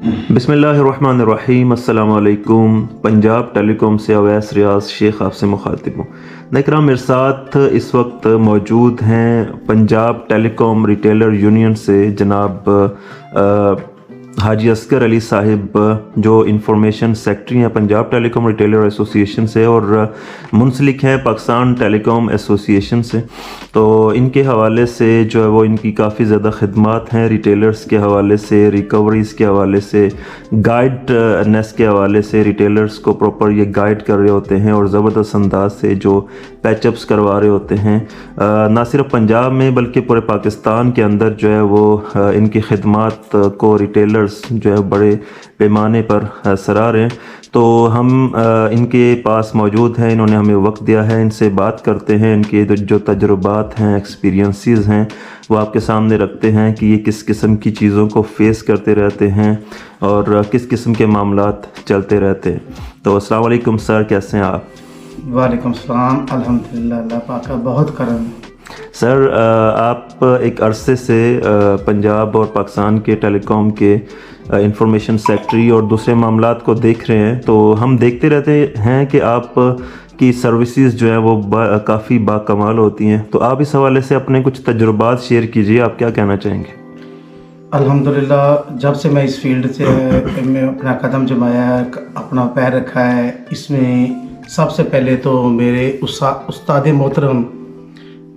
बिस्मिल्लाहिर्रहमानिर्रहीम, अस्सलामु अलैकुम। पंजाब टेलीकॉम से अवैस रियाज शेख आपसे मुखातिब हूँ। नाज़रीन, मेरे साथ इस वक्त मौजूद हैं पंजाब टेलीकॉम रिटेलर यूनियन से जनाब हाजी असगर अली साहिब, जो इंफॉर्मेशन सेक्रेटरी हैं पंजाब टेलीकॉम रिटेलर एसोसिएशन से और मुंसलिक हैं पाकिस्तान टेलीकॉम एसोसिएशन से। तो इनके हवाले से जो है वो इनकी काफ़ी ज़्यादा खिदमात हैं रिटेलर्स के हवाले से, रिकवरीज़ के हवाले से, गाइडनेस के हवाले से। रिटेलर्स को प्रॉपर ये गाइड कर रहे होते हैं और ज़बरदस्त अंदाज से जो पैचअप्स करवा रहे होते हैं। ना सिर्फ पंजाब में बल्कि पूरे पाकिस्तान के अंदर जो है वो इनकी खिदमात को रिटेलर्स जो है बड़े पैमाने पर सराह रहे हैं। तो हम इनके पास मौजूद हैं, इन्होंने हमें वक्त दिया है, इनसे बात करते हैं। इनके जो तजुर्बात हैं, एक्सपीरियंसेस हैं, वो आपके सामने रखते हैं कि ये किस किस्म की चीज़ों को फेस करते रहते हैं और किस किस्म के मामलात चलते रहते हैं। तो अस्सलाम वालेकुम सर, कैसे हैं आप? वालेकुम सलाम, अल्हम्दुलिल्लाह, अल्लाह पाक का बहुत करम। सर, आप एक अरसे से पंजाब और पाकिस्तान के टेलीकॉम के इंफॉर्मेशन सेक्रेटरी और दूसरे मामलात को देख रहे हैं। तो हम देखते रहते हैं कि आप की सर्विसेज जो है वो काफ़ी बाकमाल होती हैं। तो आप इस हवाले से अपने कुछ तजुर्बात शेयर कीजिए, आप क्या कहना चाहेंगे? अल्हम्दुलिल्लाह, जब से मैं इस फील्ड से मैं अपना कदम जमाया है, अपना पैर रखा है इसमें, सबसे पहले तो मेरे उस्ताद मोहतरम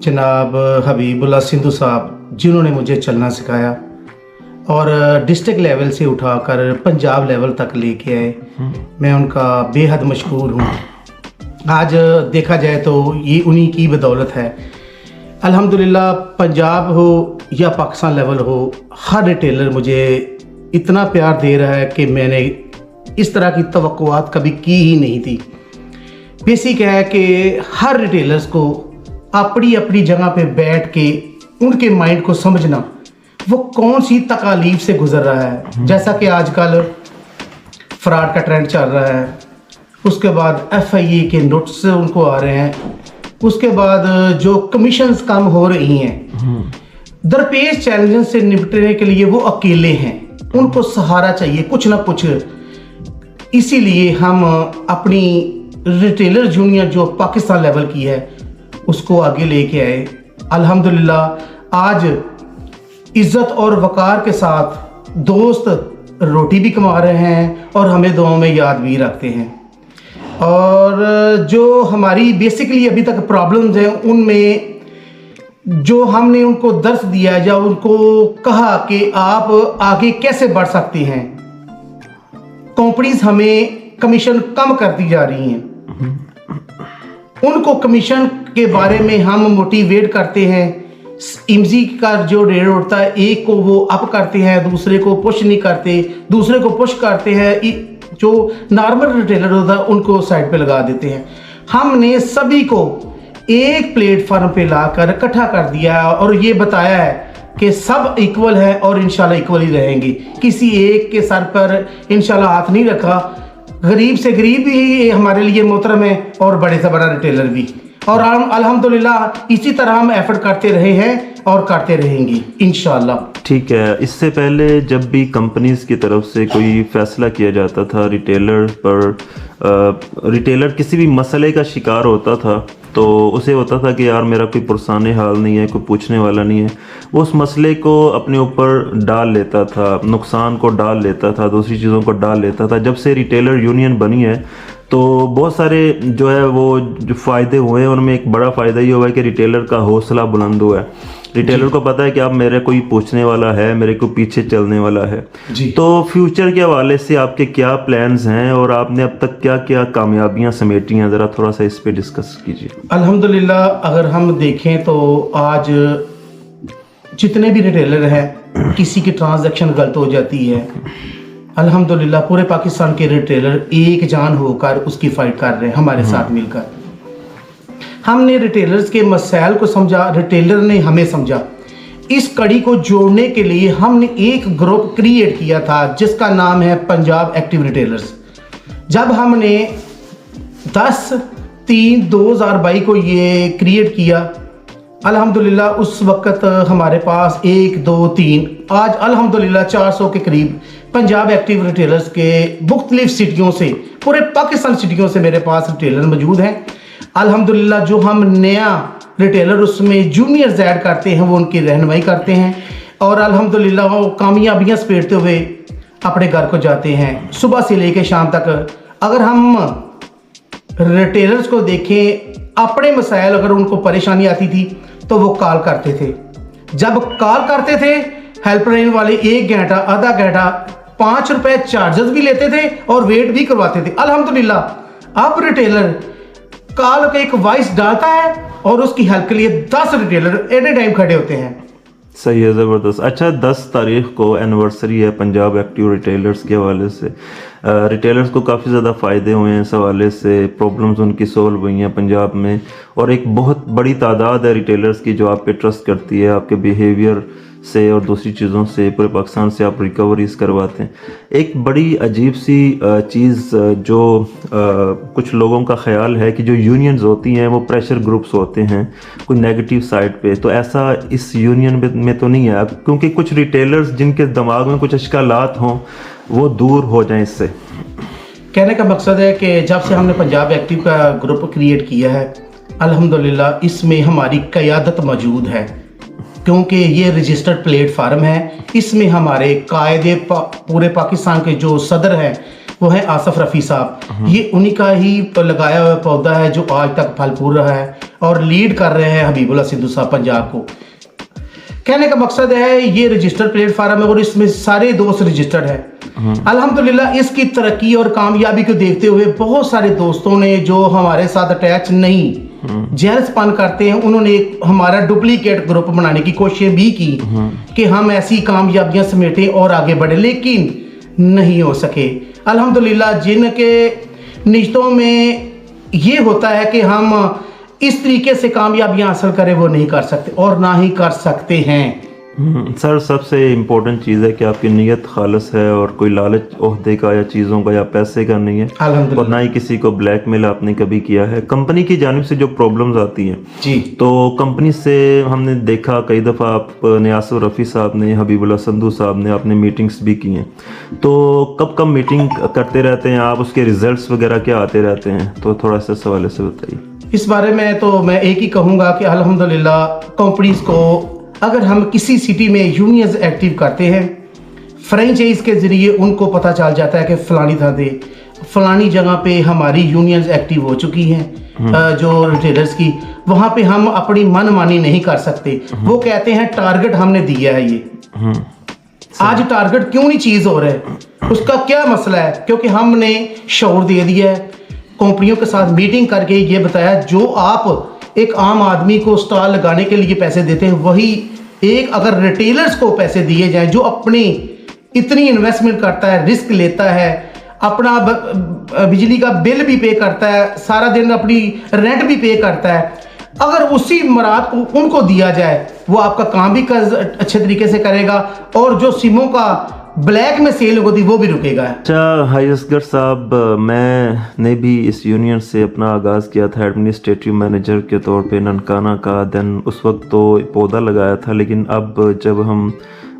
जनाब हबीबुल्लाह सिंधु साहब, जिन्होंने मुझे चलना सिखाया और डिस्ट्रिक्ट लेवल से उठाकर पंजाब लेवल तक लेके आए। मैं उनका बेहद मशहूर हूँ। आज देखा जाए तो ये उन्हीं की बदौलत है। अल्हम्दुलिल्लाह, पंजाब हो या पाकिस्तान लेवल हो, हर रिटेलर मुझे इतना प्यार दे रहा है कि मैंने इस तरह की तवक्कुआत कभी की ही नहीं थी। बेसिक है कि हर रिटेलर्स को अपनी अपनी जगह पे बैठ के उनके माइंड को समझना, वो कौन सी तकालीफ से गुजर रहा है। जैसा कि आजकल फ्रॉड का ट्रेंड चल रहा है, उसके बाद FIA के नोटिस उनको आ रहे हैं, उसके बाद जो कमीशंस कम हो रही हैं, दरपेश चैलेंजेस से निपटने के लिए वो अकेले हैं, उनको सहारा चाहिए कुछ ना कुछ। इसीलिए हम अपनी रिटेलर यूनियन जो पाकिस्तान लेवल की है उसको आगे लेके आए। अल्हम्दुलिल्लाह, आज इज्जत और वकार के साथ दोस्त रोटी भी कमा रहे हैं और हमें दुआओं में याद भी रखते हैं। और जो हमारी बेसिकली अभी तक प्रॉब्लम्स हैं, उनमें जो हमने उनको दर्स दिया या उनको कहा कि आप आगे कैसे बढ़ सकते हैं, कंपनीज हमें कमीशन कम करती जा रही हैं, उनको कमीशन के बारे में हम मोटिवेट करते हैं। इमजी का जो रेट होता है, एक को वो अप करते हैं, दूसरे को पुश नहीं करते, दूसरे को पुश करते हैं, जो नॉर्मल रिटेलर होता है उनको साइड पे लगा देते हैं। हमने सभी को एक प्लेटफॉर्म पे लाकर इकट्ठा कर दिया और ये बताया है कि सब इक्वल है और इंशाल्लाह इक्वल ही रहेंगे। किसी एक के सर पर इंशाल्लाह हाथ नहीं रखा। गरीब से गरीब भी हमारे लिए मोहतरम है और बड़े से बड़ा रिटेलर भी। और हम अल्हम्दुलिल्लाह इसी तरह हम एफर्ट करते रहे हैं और करते रहेंगे इंशाल्लाह। ठीक है, इससे पहले जब भी कंपनीज की तरफ से कोई फैसला किया जाता था रिटेलर पर, रिटेलर किसी भी मसले का शिकार होता था तो उसे होता था कि यार मेरा कोई पुरसाने हाल नहीं है, कोई पूछने वाला नहीं है। वो उस मसले को अपने ऊपर डाल लेता था, नुकसान को डाल लेता था, दूसरी चीज़ों को डाल लेता था। जब से रिटेलर यूनियन बनी है तो बहुत सारे जो है वो जो फ़ायदे हुए हैं, उनमें एक बड़ा फ़ायदा ये हुआ है कि रिटेलर का हौसला बुलंद हुआ है। रिटेलर को पता है कि अब मेरे कोई पूछने वाला है, मेरे को पीछे चलने वाला है जी। तो फ्यूचर के हवाले से आपके क्या प्लान्स हैं और आपने अब तक क्या क्या कामयाबियां समेटी हैं, ज़रा थोड़ा सा इस पे डिस्कस कीजिए। अल्हम्दुलिल्लाह, अगर हम देखें तो आज जितने भी रिटेलर हैं, किसी की ट्रांजैक्शन गलत हो जाती है, अल्हम्दुलिल्लाह पूरे पाकिस्तान के रिटेलर एक जान होकर उसकी फाइट कर रहे हैं हमारे साथ मिलकर। हमने रिटेलर्स के मसाइल को समझा, रिटेलर ने हमें समझा। इस कड़ी को जोड़ने के लिए हमने एक ग्रुप क्रिएट किया था जिसका नाम है पंजाब एक्टिव रिटेलर्स। जब हमने 10/3/2022 को ये क्रिएट किया, अल्हम्दुलिल्लाह उस वक़्त हमारे पास 1 2 3 आज अल्हम्दुलिल्लाह 400 के करीब पंजाब एक्टिव रिटेलर्स के मुख्तलिफ सिटियों से, पूरे पाकिस्तान सिटियों से मेरे पास रिटेलर मौजूद हैं। अल्हम्दुलिल्लाह जो हम नया रिटेलर उसमें जूनियर्स ऐड करते हैं वो उनकी रहनुमाई करते हैं और अल्हम्दुलिल्लाह वो कामयाबियाँ सपेटते हुए अपने घर को जाते हैं सुबह से लेकर शाम तक। अगर हम रिटेलर्स को देखें, अपने मसाइल अगर उनको परेशानी आती थी तो वो कॉल करते थे। जब कॉल करते थे हेल्पलाइन वाले 1 घंटा आधा घंटा 5 रुपए चार्जेस भी लेते थे और वेट भी करवाते थे। अल्हम्दुलिल्लाह अब रिटेलर कॉल का एक वॉइस डालता है और उसकी हेल्प के लिए 10 रिटेलर एट ए टाइम खड़े होते हैं। सही है, ज़बरदस्त। अच्छा, 10 तारीख को एनिवर्सरी है पंजाब एक्टिव रिटेलर्स के हवाले से। रिटेलर्स को काफ़ी ज़्यादा फ़ायदे हुए हैं इस हवाले से, प्रॉब्लम्स उनकी सोल्व हुई हैं पंजाब में, और एक बहुत बड़ी तादाद है रिटेलर्स की जो आप पे ट्रस्ट करती है, आपके बिहेवियर से और दूसरी चीज़ों से पूरे पाकिस्तान से आप रिकवरीज करवाते हैं। एक बड़ी अजीब सी चीज़ जो कुछ लोगों का ख्याल है कि जो यूनियंस होती हैं वो प्रेशर ग्रुप्स होते हैं कोई नेगेटिव साइड पे, तो ऐसा इस यूनियन में तो नहीं है, क्योंकि कुछ रिटेलर्स जिनके दिमाग में कुछ अश्कालात हों वो दूर हो जाएं इससे। कहने का मकसद है कि जब से हमने पंजाब एक्टिव का ग्रुप क्रिएट किया है अल्हम्दुलिल्लाह इसमें हमारी क़यादत मौजूद है, क्योंकि ये रजिस्टर्ड प्लेटफार्म है। इसमें हमारे कायदे पूरे पाकिस्तान के जो सदर हैं वो हैं आसफ रफ़ी साहब। ये उन्हीं का ही लगाया हुआ पौधा है जो आज तक फल फूल रहा है और लीड कर रहे हैं हबीबुल्लाह सिद्धू साहब पंजाब को। कहने का मकसद है ये रजिस्टर्ड प्लेटफार्म है और इसमें सारे दोस्त रजिस्टर्ड हैं। अल्हम्दुलिल्लाह इसकी तरक्की और कामयाबी को देखते हुए बहुत सारे दोस्तों ने जो हमारे साथ अटैच नहीं जेलसपन करते हैं उन्होंने हमारा डुप्लीकेट ग्रुप बनाने की कोशिश भी की कि हम ऐसी कामयाबियां समेटें और आगे बढ़े, लेकिन नहीं हो सके। अल्हम्दुलिल्लाह जिनके निश्तों में ये होता है कि हम इस तरीके से कामयाबियां हासिल करें वो नहीं कर सकते और ना ही कर सकते हैं। सर, सबसे इम्पोर्टेंट चीज़ है कि आपकी नीयत खालिस है और कोई लालच ओहदे का या चीज़ों का या पैसे का नहीं है, और ना ही किसी को ब्लैकमेल आपने कभी किया है। कंपनी की जानिब से जो प्रॉब्लम्स आती हैं जी, तो कंपनी से हमने देखा कई दफ़ा आपने आसफ रफ़ी साहब ने, हबीबुल्लाह संधू साहब ने आपने मीटिंग्स भी की हैं, तो कब कब मीटिंग करते रहते हैं आप, उसके रिजल्ट्स वगैरह क्या आते रहते हैं, तो थोड़ा सा इस हवाले से बताइए। इस बारे में तो मैं एक ही कहूँगा कि अल्हम्दुलिल्लाह कंपनीज को अगर हम किसी सिटी में यूनियंस एक्टिव करते हैं फ्रेंचाइज के ज़रिए उनको पता चल जाता है कि फलानी था दे फलानी जगह पे हमारी यूनियंस एक्टिव हो चुकी हैं जो रिटेलर्स की, वहाँ पे हम अपनी मनमानी नहीं कर सकते। वो कहते हैं टारगेट हमने दिया है, ये आज टारगेट क्यों नहीं चीज़ हो रहा है, उसका क्या मसला है, क्योंकि हमने शौर दे दिया है। कंपनियों के साथ मीटिंग करके ये बताया जो आप एक आम आदमी को स्टॉल लगाने के लिए पैसे देते हैं वही एक अगर रिटेलर्स को पैसे दिए जाएं जो अपनी इतनी इन्वेस्टमेंट करता है, रिस्क लेता है, अपना बिजली का बिल भी पे करता है, सारा दिन अपनी रेंट भी पे करता है, अगर उसी मराद को उनको दिया जाए वो आपका काम भी अच्छे तरीके से करेगा और जो सिमों का ब्लैक में सेल होती वो भी रुकेगा। अच्छा हाई असगर साहब, मैंने भी इस यूनियन से अपना आगाज़ किया था एडमिनिस्ट्रेटिव मैनेजर के तौर पे ननकाना का। देन उस वक्त तो पौधा लगाया था, लेकिन अब जब हम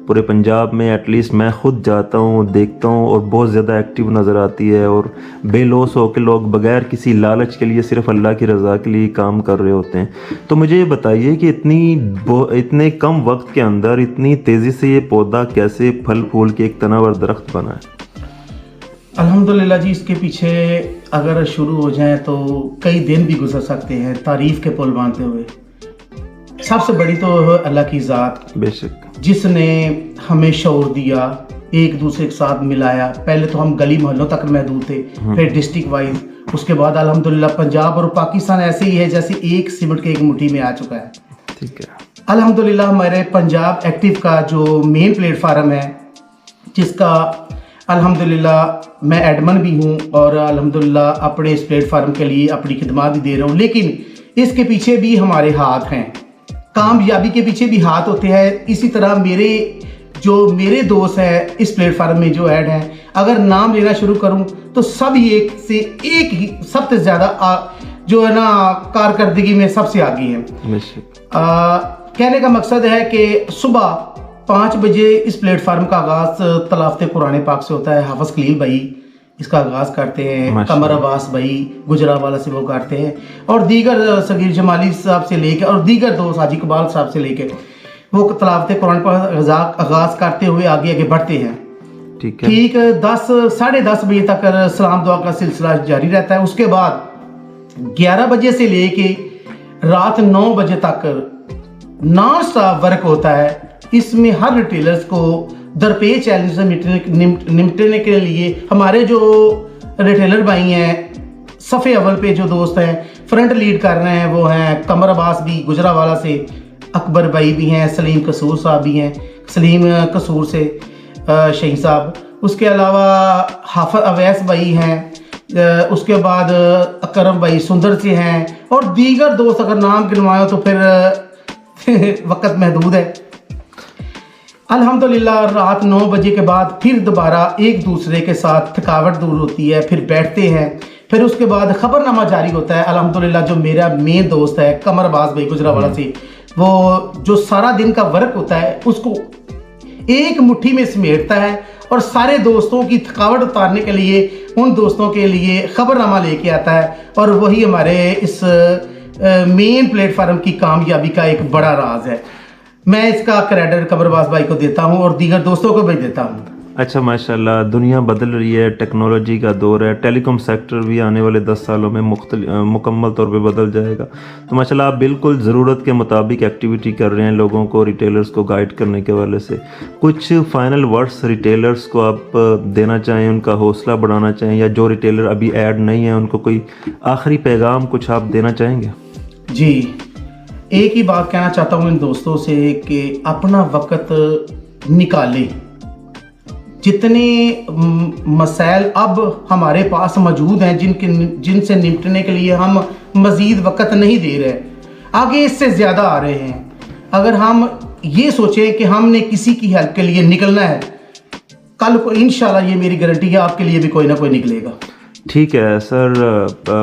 पूरे पंजाब में एटलीस्ट मैं ख़ुद जाता हूँ, देखता हूँ और बहुत ज़्यादा एक्टिव नज़र आती है और बेलौस हो के लोग बगैर किसी लालच के लिए सिर्फ अल्लाह की रज़ा के लिए काम कर रहे होते हैं। तो मुझे ये बताइए कि इतने कम वक्त के अंदर इतनी तेज़ी से ये पौधा कैसे फल फूल के एक तनावर दरख्त बना है? अल्हम्दुलिल्लाह जी, इसके पीछे अगर शुरू हो जाए तो कई दिन भी गुजर सकते हैं तारीफ़ के पुल बांधते हुए। सबसे बड़ी तो अल्लाह की ज़ात, बेशक, जिसने हमें शौर दिया, एक दूसरे के साथ मिलाया। पहले तो हम गली मोहल्लों तक महदूद थे, फिर डिस्ट्रिक्ट वाइज, उसके बाद अल्हम्दुलिल्लाह पंजाब और पाकिस्तान ऐसे ही है जैसे एक सिमट के एक मुट्ठी में आ चुका है। ठीक है। अल्हम्दुलिल्लाह हमारे पंजाब एक्टिव का जो मेन प्लेटफार्म है, जिसका अल्हम्दुलिल्लाह मैं एडमिन भी हूँ और अल्हम्दुलिल्लाह अपने इस प्लेटफार्म के लिए अपनी खिदमत भी दे रहा हूँ, लेकिन इसके पीछे भी हमारे हाथ हैं, कामयाबी के पीछे भी हाथ होते हैं। इसी तरह मेरे दोस्त हैं इस प्लेटफार्म में जो ऐड हैं, अगर नाम लेना शुरू करूं तो सब ही एक से एक ही सबसे ज़्यादा जो है ना कारकर्दगी में सबसे आगे हैं। कहने का मकसद है कि सुबह 5 बजे इस प्लेटफार्म का आगाज़ तलावत कुरान पाक से होता है। हाफिज़ खलील भाई इसका आगाज़ करते हैं, कमर अब्बास भाई गुजरावाला से वो करते हैं, और दीगर सगीर जमाली साहब से लेकर और दीगर दोस्त हाजी इकबाल साहब से लेकर वो तलावत कुरान पाक आगाज़ करते हुए आगे आगे बढ़ते हैं। ठीक है। ठीक 10 साढ़े 10 बजे तक सलाम दुआ का सिलसिला जारी रहता है। उसके बाद 11 बजे से लेके रात 9 बजे तक नॉन स्टॉप वर्क होता है। इसमें हर रिटेलर्स को दरपेश चैलेंज से निपटने के लिए हमारे जो रिटेलर भाई हैं सफ़े अव्वल पे जो दोस्त हैं फ्रंट लीड कर रहे हैं वो हैं कमर अब्बास भी गुजरावाला से, अकबर भाई भी हैं, सलीम कसूर साहब भी हैं, सलीम कसूर से शहीन साहब, उसके अलावा हाफिज़ अवैस भाई हैं, उसके बाद अकरम भाई सुंदर से हैं, और दीगर दोस्त अगर नाम गिनवाए तो फिर वक्त महदूद है। अल्हम्दुलिल्लाह रात 9 बजे के बाद फिर दोबारा एक दूसरे के साथ थकावट दूर होती है, फिर बैठते हैं, फिर उसके बाद खबरनामा जारी होता है। अल्हम्दुलिल्लाह जो मेरा मेन दोस्त है कमर अब्बास भाई गुजरावाला से, वो जो सारा दिन का वर्क होता है उसको एक मुट्ठी में समेटता है और सारे दोस्तों की थकावट उतारने के लिए उन दोस्तों के लिए खबरनामा लेके आता है, और वही हमारे इस मेन प्लेटफार्म की कामयाबी का एक बड़ा राज है। मैं इसका क्रेडिट कमर अब्बास भाई को देता हूं और दीगर दोस्तों को भी देता हूं। अच्छा, माशाल्लाह, दुनिया बदल रही है, टेक्नोलॉजी का दौर है, टेलीकॉम सेक्टर भी आने वाले 10 सालों में मुकम्मल तौर पे बदल जाएगा। तो माशाल्लाह आप बिल्कुल ज़रूरत के मुताबिक एक्टिविटी कर रहे हैं लोगों को, रिटेलर्स को गाइड करने के वाले से। कुछ फाइनल वर्ड्स रिटेलर्स को आप देना चाहें, उनका हौसला बढ़ाना चाहें, या जो रिटेलर अभी ऐड नहीं है उनको कोई आखिरी पैगाम कुछ आप देना चाहेंगे? जी, एक ही बात कहना चाहता हूँ इन दोस्तों से कि अपना वक्त निकालें। जितने मसाइल अब हमारे पास मौजूद हैं जिनसे निपटने के लिए हम मज़ीद वक्त नहीं दे रहे, आगे इससे ज़्यादा आ रहे हैं। अगर हम ये सोचें कि हमने किसी की हेल्प के लिए निकलना है, कल को इंशाल्लाह ये मेरी गारंटी है आपके लिए भी कोई ना कोई निकलेगा। ठीक है सर,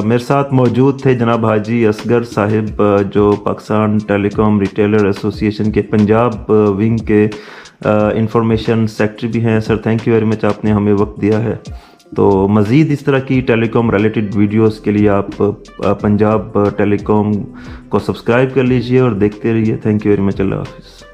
मेरे साथ मौजूद थे जनाब हाजी असगर साहिब, जो पाकिस्तान टेलीकॉम रिटेलर एसोसिएशन के पंजाब विंग के इंफॉर्मेशन सेक्रेटरी भी हैं। Sir thank you very much, आपने हमें वक्त दिया है। तो मज़ीद इस तरह की टेलीकॉम रिलेटेड वीडियोस के लिए आप पंजाब टेलीकॉम को सब्सक्राइब कर लीजिए और देखते रहिए। थैंक यू वेरी मच, अल्लाह हाफिज़।